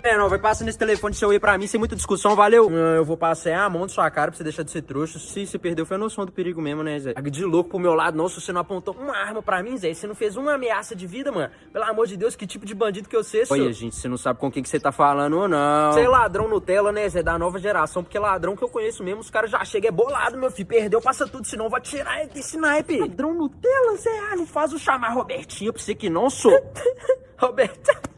É, não, vai passando esse telefone seu aí pra mim, sem muita discussão, valeu? Eu vou passar a mão na sua cara pra você deixar de ser trouxa. Se você perdeu, foi a noção do perigo mesmo, né, Zé? De louco pro meu lado, não, se você não apontou uma arma pra mim, Zé, você não fez uma ameaça de vida, mano. Pelo amor de Deus, que tipo de bandido que eu sei, senhor? Olha, gente, você não sabe com quem que você tá falando ou não. Você é ladrão Nutella, né, Zé, da nova geração, porque ladrão que eu conheço mesmo, os caras já chegam, é bolado, meu filho, perdeu, passa tudo, senão vai tirar esse naipe. Ladrão Nutella, Zé, não faz o chamar Robertinho pra você que não sou. Roberto...